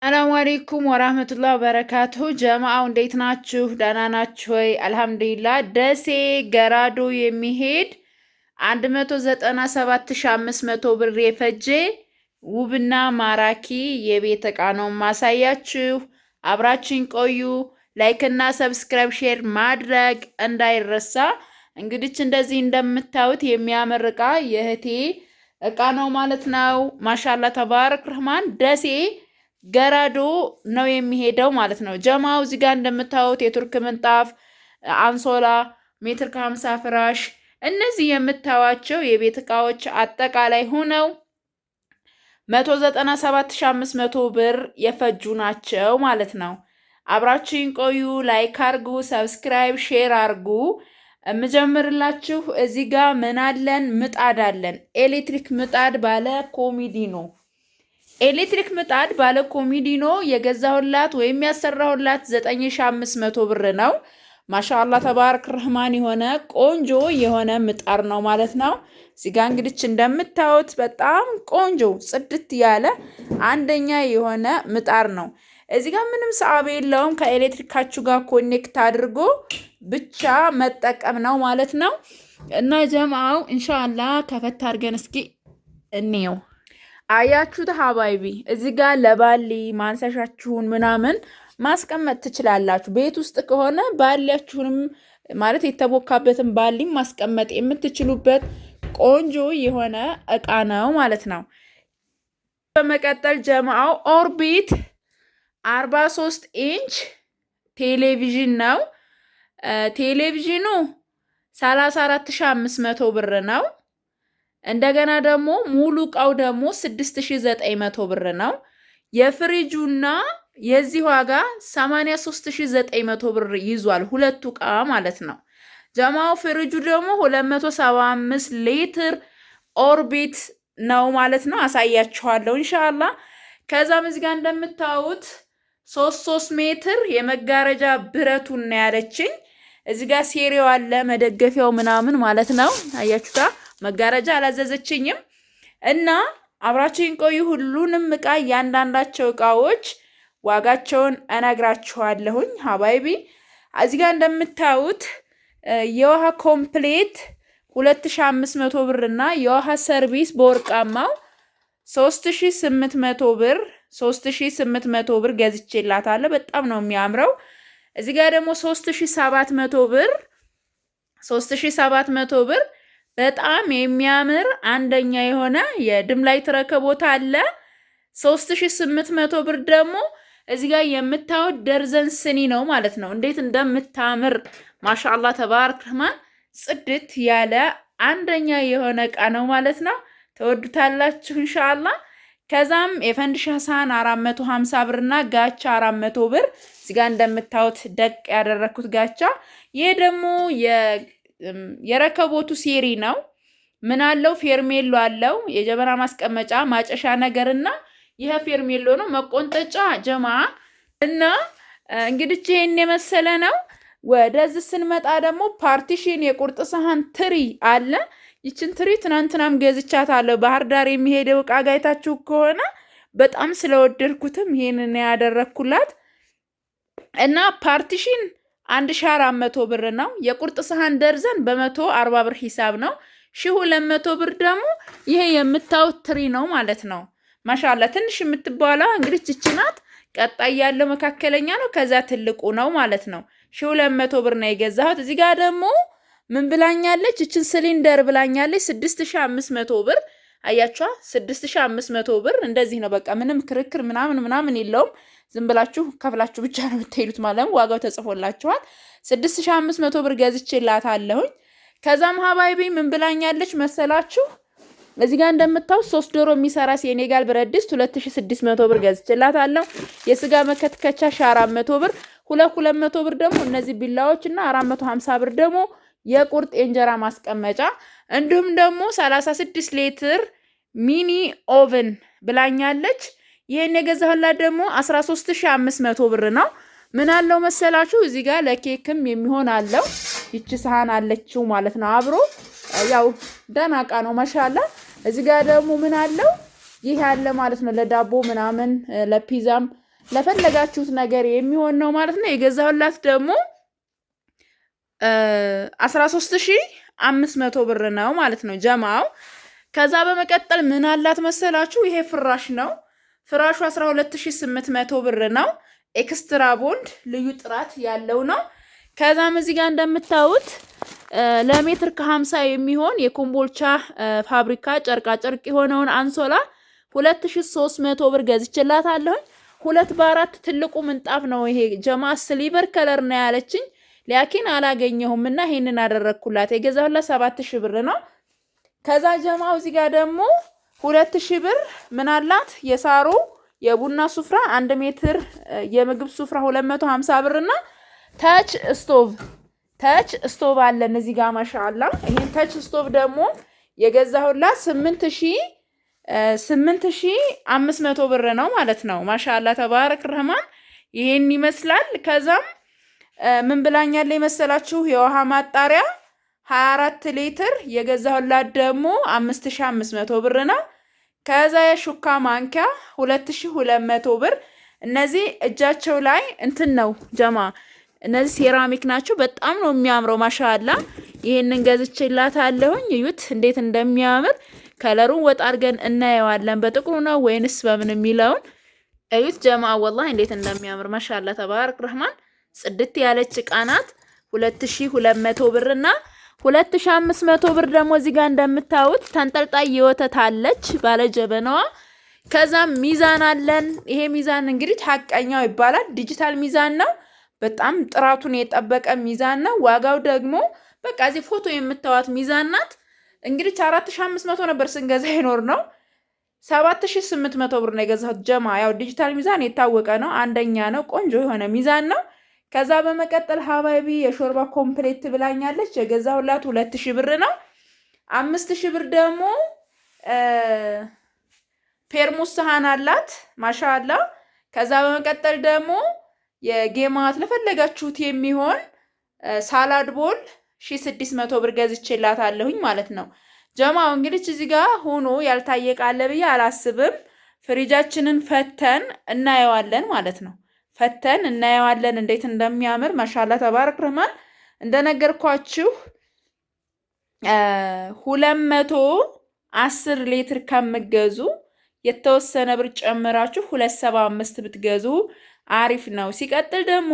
ሰላም አለይኩም ወራህመቱላሂ ወበረካቱሁ። ጀማዓው እንዴት ናችሁ? ደህና ናችሁ ወይ? አልሐምዱሊላህ። ደሴ ገራዶ የሚሄድ 197500 ብር የፈጀ ውብና ማራኪ የቤት ዕቃ ነው ማሳያችሁ። አብራችን ቆዩ። ላይክ እና ሰብስክራይብ ሼር ማድረግ እንዳይረሳ። እንግዲህ እንደዚህ እንደምታዩት የሚያምር ዕቃ የእህቴ ዕቃ ነው ማለት ነው። ማሻአላ ተባረክ ረህማን ደሴ ገራዶ ነው የሚሄደው ማለት ነው። ጀማው እዚህ ጋር እንደምታዩት የቱርክ ምንጣፍ፣ አንሶላ፣ ሜትር ከ50 ፍራሽ፣ እነዚህ የምታዩቸው የቤት ዕቃዎች አጠቃላይ ሆነው 197500 ብር የፈጁ ናቸው ማለት ነው። አብራችሁን ቆዩ። ላይክ አርጉ፣ ሰብስክራይብ ሼር አርጉ። የምጀምርላችሁ እዚህ ጋር ምን አለን? ምጣድ አለን። ኤሌክትሪክ ምጣድ ባለ ኮሚዲኖ ኤሌክትሪክ ምጣድ ባለ ኮሚዲኖ የገዛሁላት ወይም ያሰራሁላት 9500 ብር ነው። ማሻአላ ተባረክ ረህማን የሆነ ቆንጆ የሆነ ምጣድ ነው ማለት ነው። እዚህ ጋር እንግዲህ እንደምታዩት በጣም ቆንጆ ጽድት ያለ አንደኛ የሆነ ምጣድ ነው። እዚህ ጋር ምንም ሰዓብ የለውም። ከኤሌክትሪካችሁ ጋር ኮኔክት አድርጎ ብቻ መጠቀም ነው ማለት ነው። እና ጀማው ኢንሻአላህ ከፈት አድርገን እስኪ እንየው። አያችሁት ሀባይቢ፣ እዚህ ጋር ለባሊ ማንሳሻችሁን ምናምን ማስቀመጥ ትችላላችሁ። ቤት ውስጥ ከሆነ ባሊያችሁንም ማለት የተቦካበትን ባሊም ማስቀመጥ የምትችሉበት ቆንጆ የሆነ እቃ ነው ማለት ነው። በመቀጠል ጀማው ኦርቢት 43 ኢንች ቴሌቪዥን ነው። ቴሌቪዥኑ 34500 ብር ነው። እንደገና ደግሞ ሙሉ እቃው ደግሞ 6900 ብር ነው። የፍሪጁና የዚህ ዋጋ 83900 ብር ይዟል፣ ሁለቱ እቃ ማለት ነው። ጀማው ፍሪጁ ደግሞ 275 ሊትር ኦርቢት ነው ማለት ነው። አሳያችኋለሁ ኢንሻአላህ። ከዛም እዚህ ጋር እንደምታዩት 3 ሜትር የመጋረጃ ብረቱን ነው ያለችኝ። እዚህ ጋር ሴሪው አለ መደገፊያው ምናምን ማለት ነው። አያችሁታ መጋረጃ አላዘዘችኝም። እና አብራችሁን ቆዩ። ሁሉንም እቃ እያንዳንዳቸው እቃዎች ዋጋቸውን እነግራችኋለሁኝ ሀባይቢ። እዚህ ጋር እንደምታዩት የውሃ ኮምፕሌት 2500 ብር እና የውሃ ሰርቪስ በወርቃማው 3800 ብር 3800 ብር ገዝቼላታለሁ። በጣም ነው የሚያምረው። እዚህ ጋር ደግሞ 3700 ብር 3700 ብር በጣም የሚያምር አንደኛ የሆነ የድም ላይት ረከቦት አለ። 3800 ብር ደግሞ እዚህ ጋር የምታዩት ደርዘን ስኒ ነው ማለት ነው። እንዴት እንደምታምር ማሻአላ ተባረክ ረህማን ጽድት ያለ አንደኛ የሆነ እቃ ነው ማለት ነው። ተወዱታላችሁ ኢንሻአላህ። ከዛም የፈንድሻ ሳህን 450 ብርና ጋቻ 400 ብር። እዚህ ጋር እንደምታዩት ደቅ ያደረኩት ጋቻ። ይሄ ደግሞ የረከቦቱ ሴሪ ነው። ምን አለው? ፌርሜሎ አለው፣ የጀበና ማስቀመጫ ማጨሻ ነገርና ይሄ ፌርሜሎ ነው። መቆንጠጫ ጀማ እና እንግዲህ ይሄን የመሰለ ነው። ወደዚህ ስንመጣ ደግሞ ፓርቲሽን የቁርጥ ሰሃን ትሪ አለ። ይችን ትሪ ትናንትናም ገዝቻታለሁ። ባህር ዳር የሚሄደው ዕቃ ጋይታችሁ ከሆነ በጣም ስለወደድኩትም ይሄንን ያደረኩላት እና ፓርቲሽን 1400 ብር ነው። የቁርጥ ሰሃን ደርዘን በ140 ብር ሂሳብ ነው። 1200 ብር ደግሞ ይሄ የምታዩት ትሪ ነው ማለት ነው። ማሻአላ ትንሽ የምትባላ እንግዲህ እቺ ናት። ቀጣይ ያለው መካከለኛ ነው፣ ከዛ ትልቁ ነው ማለት ነው። 1200 ብር ነው የገዛሁት። እዚህ ጋር ደግሞ ምን ብላኛለች? እችን ሲሊንደር ብላኛለች 6500 ብር። አያችኋ 6500 ብር እንደዚህ ነው። በቃ ምንም ክርክር ምናምን የለውም። ዝም ብላችሁ ከፍላችሁ ብቻ ነው የምትሄዱት ማለት ነው። ዋጋው ተጽፎላችኋል። 6500 ብር ገዝቼላታለሁኝ። ከዛም ሀባይቢ ምን ብላኛለች መሰላችሁ? እዚህ ጋር እንደምታዩት 3 ዶሮ የሚሰራ ሴኔጋል ብረት ድስት 2600 ብር ገዝቼላታለሁ። የስጋ መከትከቻ 400 ብር፣ 200 ብር ደግሞ እነዚህ ቢላዎች እና 450 ብር ደግሞ የቁርጥ የእንጀራ ማስቀመጫ እንዲሁም ደግሞ 36 ሊትር ሚኒ ኦቨን ብላኛለች። ይሄን የገዛሁላት ደግሞ 13500 ብር ነው። ምን አለው መሰላችሁ? እዚህ ጋር ለኬክም የሚሆን አለው። ይቺ ሰሃን አለችው ማለት ነው አብሮ። ያው ደህና እቃ ነው ማሻአላ። እዚህ ጋር ደግሞ ምን አለው? ይሄ አለ ማለት ነው ለዳቦ ምናምን ለፒዛም ለፈለጋችሁት ነገር የሚሆን ነው ማለት ነው። የገዛሁላት ደግሞ 13500 ብር ነው ማለት ነው ጀማው። ከዛ በመቀጠል ምን አላት መሰላችሁ? ይሄ ፍራሽ ነው። ፍራሹ 12800 ብር ነው። ኤክስትራ ቦንድ ልዩ ጥራት ያለው ነው። ከዛም እዚህ ጋር እንደምታዩት ለሜትር ከ50 የሚሆን የኮምቦልቻ ፋብሪካ ጨርቃ ጨርቅ የሆነውን አንሶላ 2300 ብር ገዝቼላታለሁ። 2x4 ትልቁ ምንጣፍ ነው ይሄ ጀማ። ስሊቨር ከለር ነው ያለችኝ ላኪን አላገኘሁምና ይሄንን አደረኩላት። የገዛሁላት 7000 ብር ነው። ከዛ ጀማው እዚህ ጋር ደግሞ 2000 ብር ምን አላት? የሳሩ የቡና ሱፍራ 1 ሜትር የምግብ ሱፍራ 250 ብርና ታች ስቶቭ አለን እዚህ ጋር ማሻአላ። ይሄን ታች ስቶቭ ደግሞ የገዛሁላት 8500 ብር ነው ማለት ነው። ማሻአላ ተባረክ ረህማን። ይሄን ይመስላል። ከዛም ምን ብላኛለች መሰላችሁ? የውሃ ማጣሪያ 24 ሊትር የገዛሁላት ደግሞ 5500 ብር ነው። ከዛ የሹካ ማንኪያ 2200 ብር። እነዚህ እጃቸው ላይ እንትን ነው ጀማ፣ እነዚህ ሴራሚክ ናቸው። በጣም ነው የሚያምረው ማሻአላ። ይሄንን ገዝቼላታለሁኝ። እዩት እንዴት እንደሚያምር። ከለሩን ወጣ አድርገን እናየዋለን። በጥቁሩ ነው ወይንስ በምን የሚለውን እዩት ጀማ። ወላሂ እንዴት እንደሚያምር ማሻአላ ተባረክ ረህማን። ጽድት ያለች ዕቃ ናት። 2200 ብርና 2500 ብር ደግሞ እዚህ ጋር እንደምታዩት ተንጠልጣይ የወተት አለች ባለጀበናዋ። ከዛም ሚዛን አለን። ይሄ ሚዛን እንግዲህ ሐቀኛው ይባላል። ዲጂታል ሚዛን ነው። በጣም ጥራቱን የጠበቀ ሚዛን ነው። ዋጋው ደግሞ በቃ እዚህ ፎቶ የምታዩት ሚዛን ናት። እንግዲህ 4500 ነበር ስንገዛ ይኖር ነው 7800 ብር ነው የገዛሁት ጀማ። ያው ዲጂታል ሚዛን የታወቀ ነው፣ አንደኛ ነው፣ ቆንጆ የሆነ ሚዛን ነው። ከዛ በመቀጠል ሀባይቢ የሾርባ ኮምፕሌት ብላኛለች። የገዛሁላት 2000 ብር ነው። 5000 ብር ደግሞ ፔርሙስ ሰሃን አላት ማሻአላ። ከዛ በመቀጠል ደግሞ የጌማት ለፈለጋችሁት የሚሆን ሳላድ ቦል 1600 ብር ገዝቼላታለሁኝ ማለት ነው ጀማው። እንግዲህ እዚህ ጋር ሆኖ ያልታየ ቃል ብዬ አላስብም። ፍሪጃችንን ፈተን እናየዋለን ማለት ነው። ፈተን እናየዋለን እንዴት እንደሚያምር ማሻአላ ተባረክ ረህማን። እንደነገርኳችሁ 210 ሊትር ከምገዙ የተወሰነ ብር ጨምራችሁ 275 ብትገዙ አሪፍ ነው። ሲቀጥል ደግሞ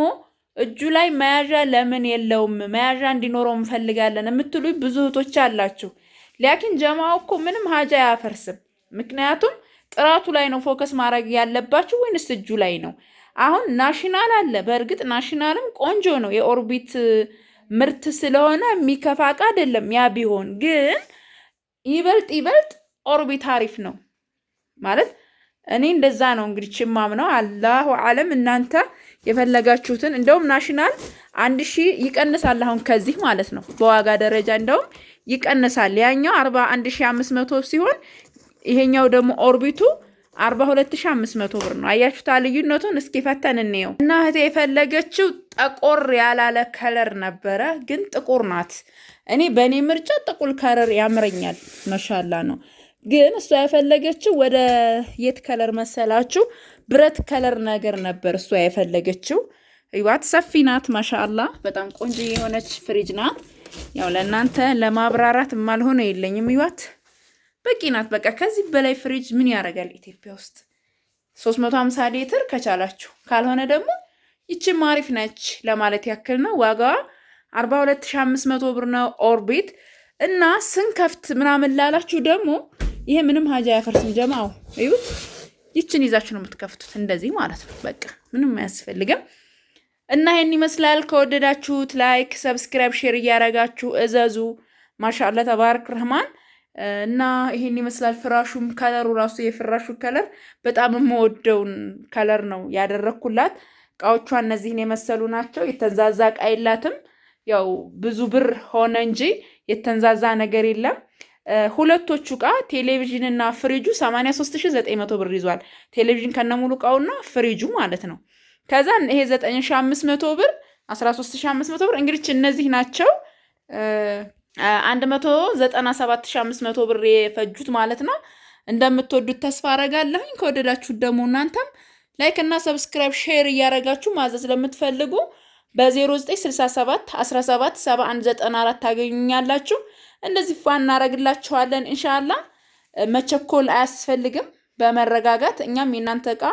እጁ ላይ መያዣ ለምን የለውም? መያዣ እንዲኖረው እንፈልጋለን የምትሉ ብዙ እህቶች አላችሁ። ላኪን ጀማው እኮ ምንም ሀጃ አያፈርስም። ምክንያቱም ጥራቱ ላይ ነው ፎከስ ማድረግ ያለባችሁ ወይንስ እጁ ላይ ነው? አሁን ናሽናል አለ። በእርግጥ ናሽናልም ቆንጆ ነው፣ የኦርቢት ምርት ስለሆነ የሚከፋ እቃ አይደለም። ያ ቢሆን ግን ይበልጥ ኦርቢት አሪፍ ነው ማለት እኔ እንደዛ ነው እንግዲህ ችማም ነው። አላሁ አለም እናንተ የፈለጋችሁትን። እንደውም ናሽናል 1000 ይቀንሳል አሁን ከዚህ ማለት ነው። በዋጋ ደረጃ እንደውም ይቀንሳል። ያኛው 41500 ሲሆን ይሄኛው ደግሞ ኦርቢቱ 42500 ብር ነው። አያችሁታ ልዩነቱን? እስኪ ፈተን እንየው። እና እህቴ የፈለገችው ጠቆር ያላለ ከለር ነበረ፣ ግን ጥቁር ናት። እኔ በእኔ ምርጫ ጥቁር ከለር ያምረኛል ማሻአላ ነው። ግን እሷ የፈለገችው ወደ የት ከለር መሰላችሁ? ብረት ከለር ነገር ነበር እሷ የፈለገችው። ይዋት ሰፊ ናት ማሻአላ። በጣም ቆንጆ የሆነች ፍሪጅ ናት። ያው ለእናንተ ለማብራራት ማልሆነ የለኝም። ይዋት በቂ ናት። በቃ ከዚህ በላይ ፍሪጅ ምን ያደርጋል ኢትዮጵያ ውስጥ? 350 ሊትር ከቻላችሁ፣ ካልሆነ ደግሞ ይቺም አሪፍ ነች ለማለት ያክል ነው። ዋጋዋ 42500 ብር ነው ኦርቢት። እና ስንከፍት ምናምን ላላችሁ ደግሞ ይሄ ምንም ሀጃ ያፈርስም ጀማው። እዩት፣ ይችን ይዛችሁ ነው የምትከፍቱት እንደዚህ ማለት ነው። በቃ ምንም አያስፈልግም። እና ይሄን ይመስላል። ከወደዳችሁት ላይክ፣ ሰብስክራይብ፣ ሼር እያደረጋችሁ እዘዙ። ማሻአላ ተባረክ ረህማን። እና ይሄን ይመስላል። ፍራሹም ከለሩ ራሱ የፍራሹ ከለር በጣም የምወደውን ከለር ነው ያደረኩላት። እቃዎቿ እነዚህን የመሰሉ ናቸው። የተንዛዛ እቃ የላትም። ያው ብዙ ብር ሆነ እንጂ የተንዛዛ ነገር የለም። ሁለቶቹ እቃ ቴሌቪዥን እና ፍሪጁ 83900 ብር ይዟል። ቴሌቪዥን ከነሙሉ እቃውና ፍሪጁ ማለት ነው። ከዛ ይሄ 9500 ብር 13500 ብር። እንግዲህ እነዚህ ናቸው 197500 ብር የፈጁት ማለት ነው። እንደምትወዱት ተስፋ አረጋለሁኝ። ከወደዳችሁት ደግሞ እናንተም ላይክ እና ሰብስክራይብ ሼር እያረጋችሁ ማዘዝ ለምትፈልጉ በ0967 17 7194 ታገኙኛላችሁ። እንደዚህ ፋን እናረግላችኋለን ኢንሻአላህ። መቸኮል አያስፈልግም። በመረጋጋት እኛም የናንተ እቃ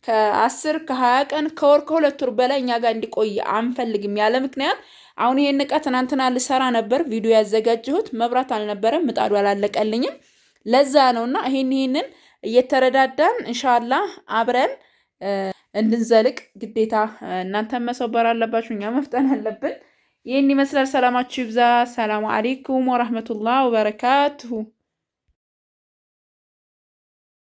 ከ10 ከ20 ቀን ከወር ከሁለት ወር በላይ እኛ ጋር እንዲቆይ አንፈልግም ያለ ምክንያት። አሁን ይሄን እቃ ትናንትና ልሰራ ነበር ቪዲዮ ያዘጋጀሁት፣ መብራት አልነበረም፣ ምጣዱ አላለቀልኝም። ለዛ ነውና ይሄንን እየተረዳዳን ኢንሻአላህ አብረን እንድንዘልቅ ግዴታ እናንተ መሰበር አለባችሁ፣ እኛ መፍጠን አለብን። ይሄን ይመስላል። ሰላማችሁ ይብዛ። ሰላም አለይኩም ወራህመቱላሂ ወበረካቱሁ።